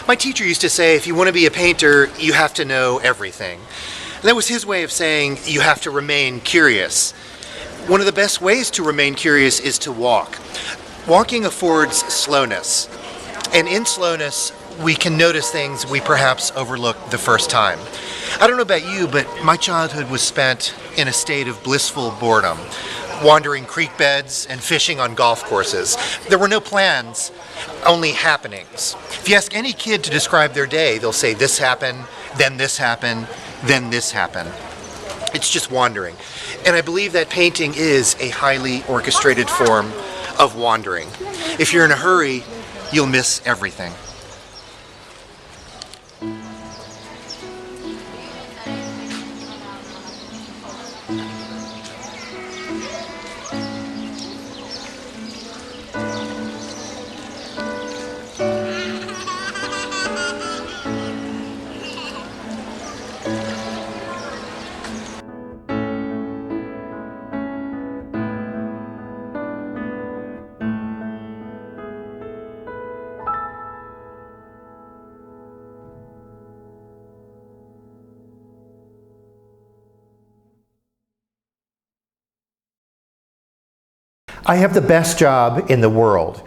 My teacher used to say, if you want to be a painter, you have to know everything. And that was his way of saying you have to remain curious. One of the best ways to remain curious is to walk. Walking affords slowness. And in slowness, we can notice things we perhaps overlooked the first time. I don't know about you, but my childhood was spent in a state of blissful boredom, wandering creek beds and fishing on golf courses. There were no plans, only happenings. If you ask any kid to describe their day, they'll say this happened, then this happened, then this happened. It's just wandering. And I believe that painting is a highly orchestrated form of wandering. If you're in a hurry, you'll miss everything. I have the best job in the world.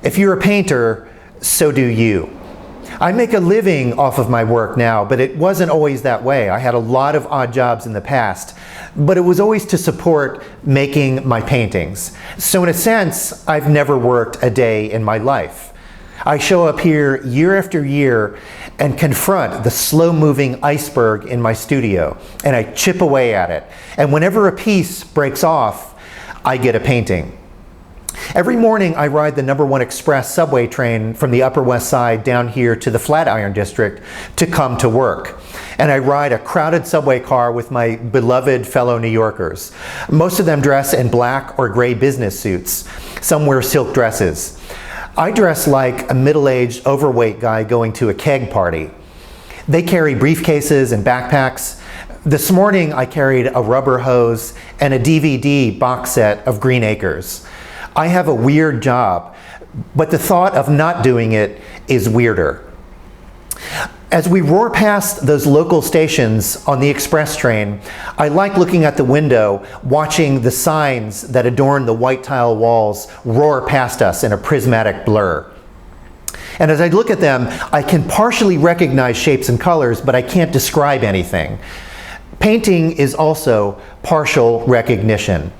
If you're a painter, so do you. I make a living off of my work now, but it wasn't always that way. I had a lot of odd jobs in the past, but it was always to support making my paintings. So in a sense, I've never worked a day in my life. I show up here year after year and confront the slow-moving iceberg in my studio, and I chip away at it. And whenever a piece breaks off, I get a painting. Every morning I ride the #1 Express subway train from the Upper West Side down here to the Flatiron District to come to work. And I ride a crowded subway car with my beloved fellow New Yorkers. Most of them dress in black or gray business suits. Some wear silk dresses. I dress like a middle-aged, overweight guy going to a keg party. They carry briefcases and backpacks. This morning I carried a rubber hose and a DVD box set of Green Acres. I have a weird job, but the thought of not doing it is weirder. As we roar past those local stations on the express train, I like looking at the window, watching the signs that adorn the white tile walls roar past us in a prismatic blur. And as I look at them, I can partially recognize shapes and colors, but I can't describe anything. Painting is also partial recognition.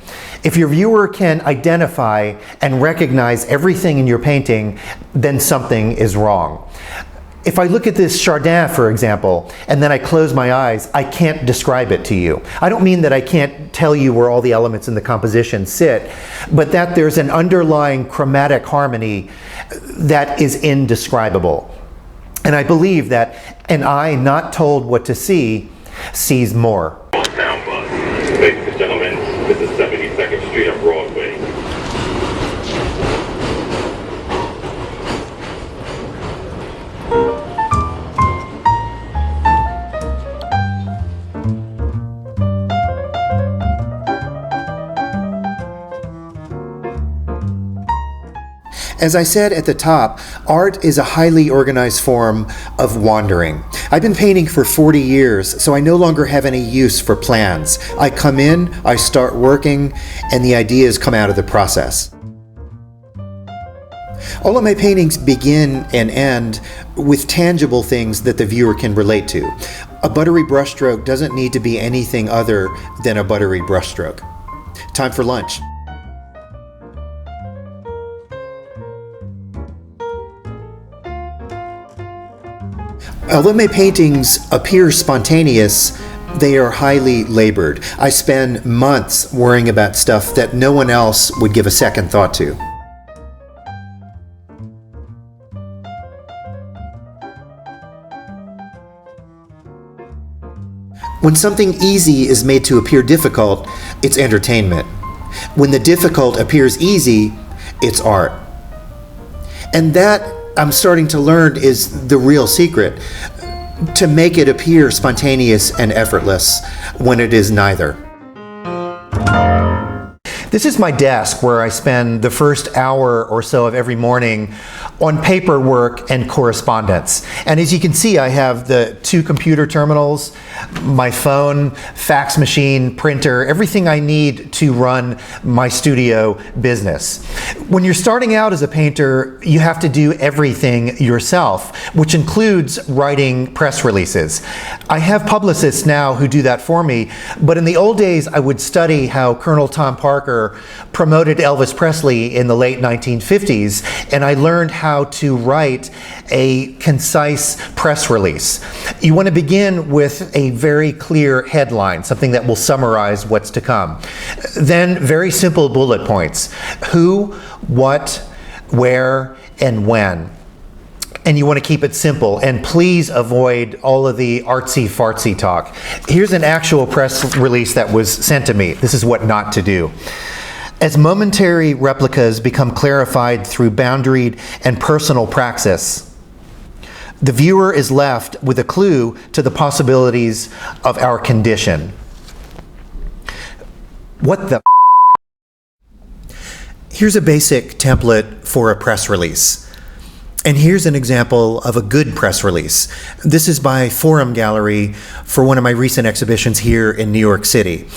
If your viewer can identify and recognize everything in your painting, then something is wrong. If I look at this Chardin, for example, and then I close my eyes, I can't describe it to you. I don't mean that I can't tell you where all the elements in the composition sit, but that there's an underlying chromatic harmony that is indescribable. And I believe that an eye not told what to see sees more. Town bus. Ladies and gentlemen, this is 72nd Street and Broadway. As I said at the top, art is a highly organized form of wandering. I've been painting for 40 years, so I no longer have any use for plans. I come in, I start working, and the ideas come out of the process. All of my paintings begin and end with tangible things that the viewer can relate to. A buttery brushstroke doesn't need to be anything other than a buttery brushstroke. Time for lunch. Although my paintings appear spontaneous, they are highly labored. I spend months worrying about stuff that no one else would give a second thought to. When something easy is made to appear difficult, it's entertainment. When the difficult appears easy, it's art. And that, I'm starting to learn, is the real secret. To make it appear spontaneous and effortless when it is neither. This is my desk where I spend the first hour or so of every morning on paperwork and correspondence. And as you can see, I have the 2 computer terminals, my phone, fax machine, printer, everything I need to run my studio business. When you're starting out as a painter, you have to do everything yourself, which includes writing press releases. I have publicists now who do that for me, but in the old days, I would study how Colonel Tom Parker promoted Elvis Presley in the late 1950s, and I learned how to write a concise press release. You want to begin with a very clear headline, something that will summarize what's to come. Then very simple bullet points: who, what, where, and when. And you want to keep it simple, and please avoid all of the artsy-fartsy talk. Here's an actual press release that was sent to me. This is what not to do. As momentary replicas become clarified through boundaried and personal praxis, the viewer is left with a clue to the possibilities of our condition. What the Here's a basic template for a press release. And here's an example of a good press release. This is by Forum Gallery for one of my recent exhibitions here in New York City.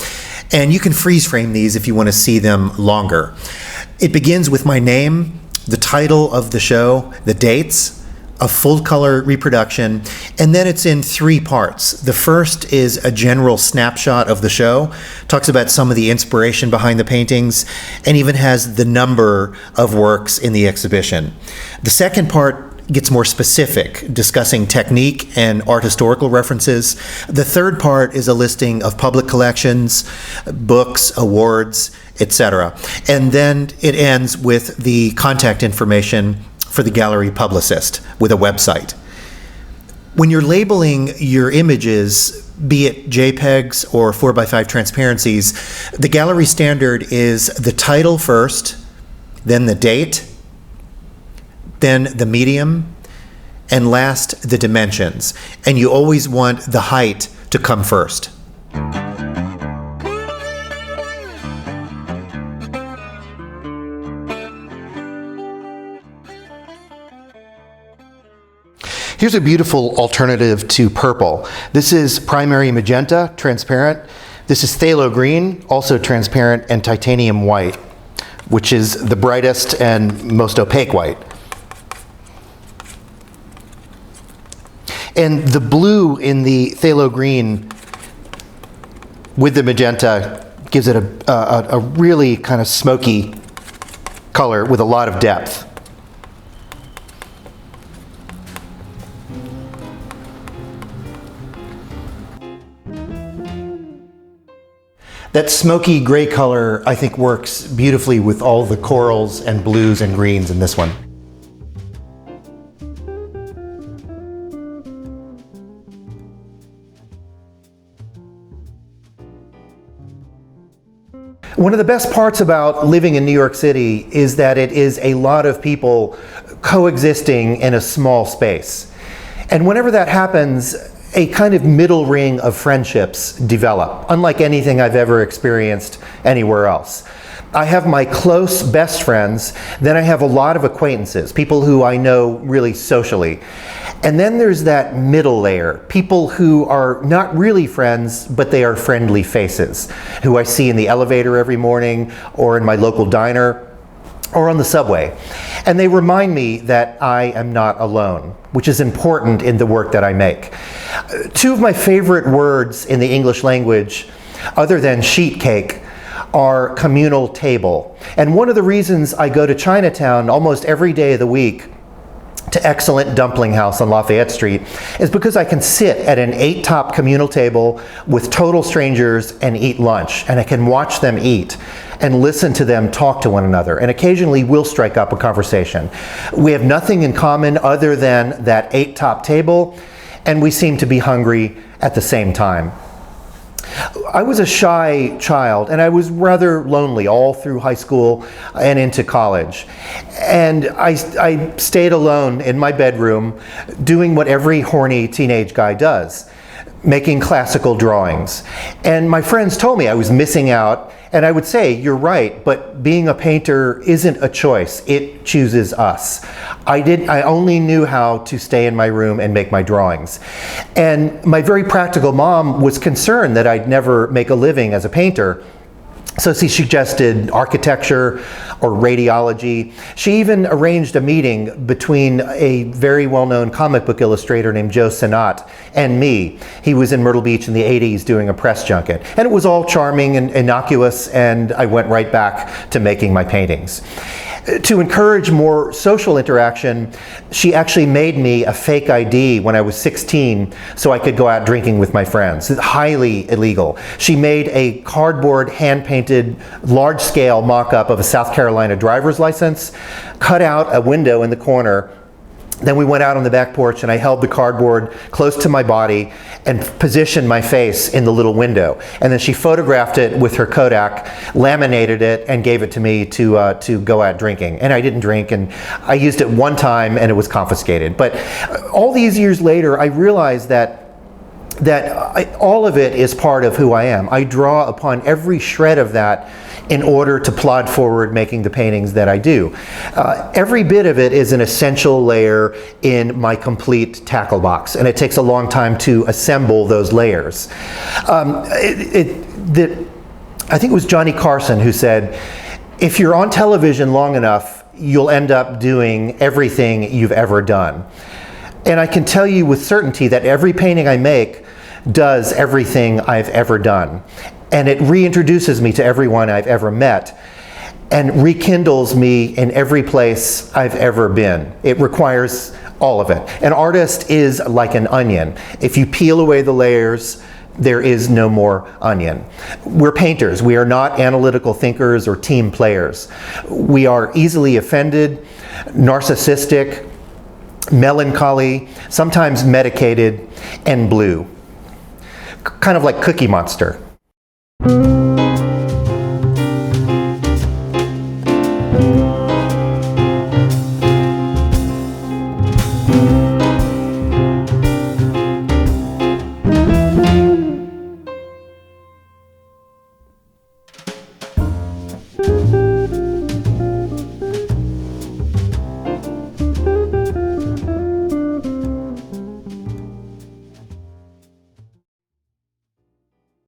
And you can freeze frame these if you want to see them longer. It begins with my name, the title of the show, the dates, a full color reproduction, and then it's in 3 parts. The first is a general snapshot of the show, talks about some of the inspiration behind the paintings, and even has the number of works in the exhibition. The second part gets more specific, discussing technique and art historical references. The third part is a listing of public collections, books, awards, etc. And then it ends with the contact information for the gallery publicist with a website. When you're labeling your images, be it JPEGs or 4x5 transparencies, the gallery standard is the title first, then the date, then the medium, and last the dimensions. And you always want the height to come first. Here's a beautiful alternative to purple. This is primary magenta, transparent. This is phthalo green, also transparent, and titanium white, which is the brightest and most opaque white. And the blue in the phthalo green with the magenta gives it a really kind of smoky color with a lot of depth. That smoky gray color, I think, works beautifully with all the corals and blues and greens in this one. One of the best parts about living in New York City is that it is a lot of people coexisting in a small space. And whenever that happens, a kind of middle ring of friendships develop, unlike anything I've ever experienced anywhere else. I have my close best friends, then I have a lot of acquaintances, people who I know really socially. And then there's that middle layer, people who are not really friends, but they are friendly faces, who I see in the elevator every morning, or in my local diner, or on the subway. And they remind me that I am not alone, which is important in the work that I make. 2 of my favorite words in the English language, other than sheet cake, are communal table. And one of the reasons I go to Chinatown almost every day of the week to Excellent Dumpling House on Lafayette Street is because I can sit at an 8-top communal table with total strangers and eat lunch, and I can watch them eat and listen to them talk to one another, and occasionally we'll strike up a conversation. We have nothing in common other than that 8-top table, and we seem to be hungry at the same time. I was a shy child, and I was rather lonely all through high school and into college. And I stayed alone in my bedroom doing what every horny teenage guy does. making classical drawings. And my friends told me I was missing out, and I would say, you're right, but being a painter isn't a choice, it chooses us. I only knew how to stay in my room and make my drawings. And my very practical mom was concerned that I'd never make a living as a painter. So she suggested architecture or radiology. She even arranged a meeting between a very well-known comic book illustrator named Joe Sinat and me. He was in Myrtle Beach in the 80s doing a press junket. And it was all charming and innocuous, and I went right back to making my paintings. To encourage more social interaction, she actually made me a fake ID when I was 16 so I could go out drinking with my friends. It's highly illegal. She made a cardboard, hand-painted, large-scale mock-up of a South Carolina driver's license, cut out a window in the corner. Then we went out on the back porch and I held the cardboard close to my body and positioned my face in the little window. And then she photographed it with her Kodak, laminated it, and gave it to me to go out drinking. And I didn't drink, and I used it one time and it was confiscated. But all these years later, I realized that all of it is part of who I am. I draw upon every shred of that in order to plod forward making the paintings that I do. Every bit of it is an essential layer in my complete tackle box, and it takes a long time to assemble those layers. I think it was Johnny Carson who said, if you're on television long enough, you'll end up doing everything you've ever done. And I can tell you with certainty that every painting I make does everything I've ever done. And it reintroduces me to everyone I've ever met and rekindles me in every place I've ever been. It requires all of it. An artist is like an onion. If you peel away the layers, there is no more onion. We're painters. We are not analytical thinkers or team players. We are easily offended, narcissistic, melancholy, sometimes medicated, and blue. Kind of like Cookie Monster.